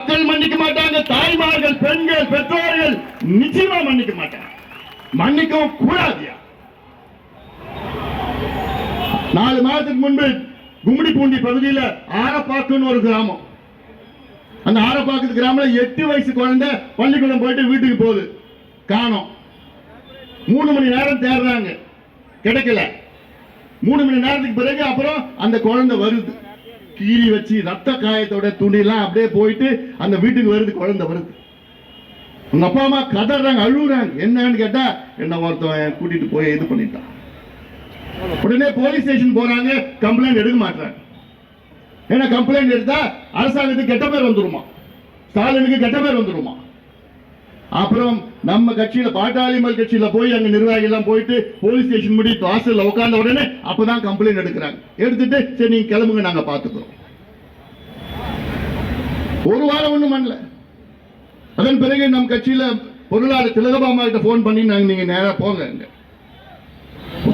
மக்கள் மன்னிக்க மாட்டாங்க, தாய்மார்கள், பெண்கள், பெற்றோர்கள் நிச்சயமா மன்னிக்க மாட்டாங்க, மன்னிக்கவும் கூடாதியா. 4 மாதத்துக்கு முன்பு கும்மிடிப்பூண்டி பகுதியில் ஆரப்பாக்குன்னு ஒரு கிராமம். அந்த ஆரப்பாக்கு கிராமம் 8 வயசு குழந்தை பள்ளிக்கூடம் போயிட்டு வீட்டுக்கு போகுது, காணோம். 3 மணி நேரம் தேடுறாங்க, கிடைக்கல. 3 மணி நேரத்துக்கு பிறகு அப்புறம் அந்த குழந்தை வருது, கீறி வச்சு ரத்த காயத்தோட துணிலாம் அப்படியே போயிட்டு அந்த வீட்டுக்கு வருது, குழந்தை வருது. உங்க அப்பா அம்மா கதறாங்க, அழுகுறாங்க. என்னன்னு கேட்டா, என்ன ஒருத்தன் கூட்டிட்டு போய் இது பண்ணிட்டான். உடனே போலீஸ் ஸ்டேஷன் போறாங்க, கம்ப்ளைண்ட் எடுக்க மாட்டாங்க. ஏன்னா கம்ப்ளைண்ட் எடுத்தா அரசாங்கத்துக்கு கெட்ட பேர் வந்துருமா, ஸ்டாலினுக்கு கெட்ட பேர் வந்துருமா. அப்புறம் நம்ம கட்சியில பாட்டாளிமல் கட்சியில போய் அங்க நிர்வாகி எல்லாம் போயிட்டு போலீஸ் ஸ்டேஷன் முடி வாசல்ல உட்கார்ந்த உடனே அப்பதான் கம்ப்ளைண்ட் எடுக்கிறாங்க. எடுத்துட்டு சரி நீங்க கிளம்புங்க, நாங்க பாத்துக்கிறோம். ஒரு வாரம் ஒண்ணும் பண்ணல. அதன் பிறகு நம்ம கட்சியில பொருளாளர் திலகபாமா கிட்ட போன் பண்ணி நாங்க நீங்க நேரா போங்க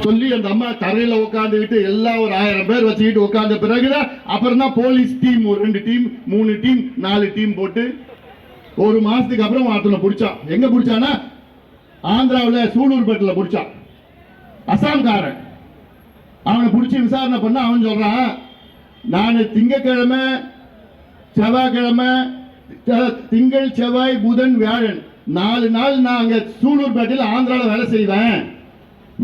சொல்லி அந்த அம்மா தரையில உட்காந்துக்கிட்டு எல்லாம் ஒரு 1000 பேர் வச்சுக்கிட்டு உட்கார்ந்த பிறகுதான் அப்புறம் தான் போலீஸ் டீம் ஒரு 2 டீம் 3 டீம் 4 டீம் போட்டு ஒரு மாசத்துக்கு அப்புறம் ஒருத்தனை பிடிச்சான். எங்க பிடிச்சானா, ஆந்திராவில் சூலூர்பேட்டில் பிடிச்சான், அசாம்காரன். அவனை பிடிச்சி விசாரணை பண்ண அவன் சொல்றான், நான் திங்கக்கிழமை செவ்வாய்க்கிழமை திங்கள் செவ்வாய் புதன் வியாழன் 4 நாள் நான் அங்க சூலூர்பேட்டில் ஆந்திராவில் வேலை செய்வேன்.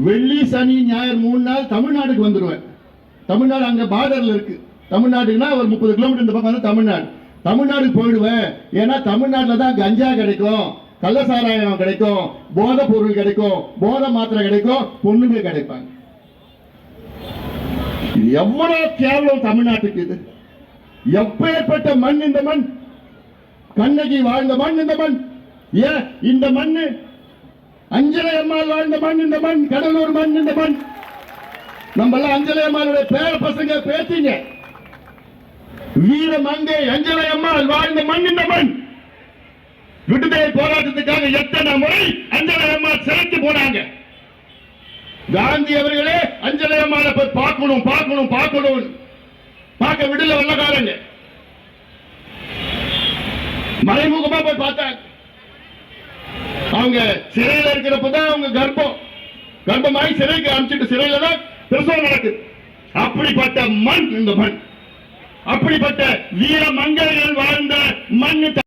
வெள்ளி சனி ஞாயிறு 3 நாள் தமிழ்நாடுக்கு வந்துடுவேன். தமிழ்நாடு அங்க பார்டர்ல இருக்கு. தமிழ்நாடுன்னா ஒரு 30 கிலோமீட்டர் இந்த பக்கம் வந்து தமிழ்நாடு. தமிழ்நாடுக்கு போயிடுவேன். ஏன்னா தமிழ்நாட்டில் தான் கஞ்சா கிடைக்கும், கள்ளசாராயம் கிடைக்கும், போதை பொருள் கிடைக்கும், போதை மாத்திரை கிடைக்கும், பொண்ணுங்க கிடைப்பாங்க. இது எவ்வளவு கேவலம் தமிழ்நாட்டுக்கு. இது எப்பேற்பட்ட மண் இந்த மண், கண்ணகி வாழ்ந்த மண் இந்த மண். ஏன் இந்த மண்ணு, அஞ்சலை அம்மாள் வாழ்ந்த மண் இந்த மண், கடலூர் மண் இந்த மண். நம்ம எல்லாம் அஞ்சலை அம்மாளுடைய பேர பசங்க பேசிங்க. வீர மங்கை அஞ்சலை அம்மாள் வாழ்ந்த மண் இந்த மண். விடுதலை போராட்டத்துக்காக எத்தனை முறை அஞ்சலை அம்மாள் சிறைக்கு போனாங்க. காந்தி அவர்களே அஞ்சலை அம்மாளை போய் பார்க்கணும் பார்க்கணும் பார்க்கணும், பார்க்க விடல வெள்ளக்காரங்க. மறைமுகமா போய் பார்த்தாங்க. அவங்க சிறையில் இருக்கிறப்பதான் அவங்க கர்ப்பமாய் சிறைக்கு அனுப்பிச்சிட்டு சிறையில தான் பிரசவம் நடக்குது. அப்படிப்பட்ட மண் இந்த மண், அப்படிப்பட்ட வீர மங்கைகள் வாழ்ந்த மண்.